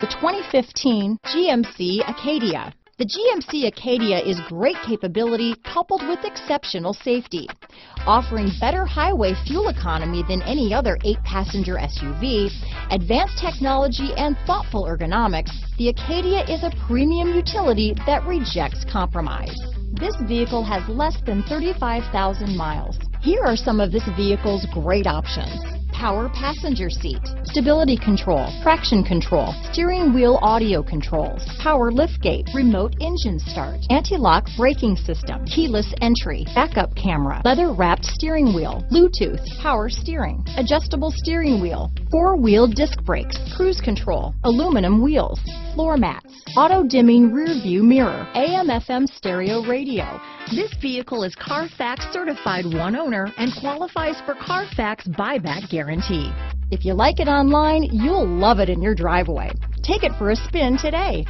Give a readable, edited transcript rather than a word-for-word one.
The 2015 GMC Acadia. The GMC Acadia is great capability coupled with exceptional safety. Offering better highway fuel economy than any other 8-passenger SUV, advanced technology and thoughtful ergonomics, the Acadia is a premium utility that rejects compromise. This vehicle has less than 35,000 miles. Here are some of this vehicle's great options: power passenger seat, stability control, traction control, steering wheel audio controls, power liftgate, remote engine start, anti-lock braking system, keyless entry, backup camera, leather-wrapped steering wheel, Bluetooth, power steering, adjustable steering wheel, 4-wheel disc brakes, cruise control, aluminum wheels, floor mats, auto-dimming rear view mirror, AM/FM stereo radio. This vehicle is Carfax certified one owner and qualifies for Carfax buyback guarantee. If you like it online, you'll love it in your driveway. Take it for a spin today.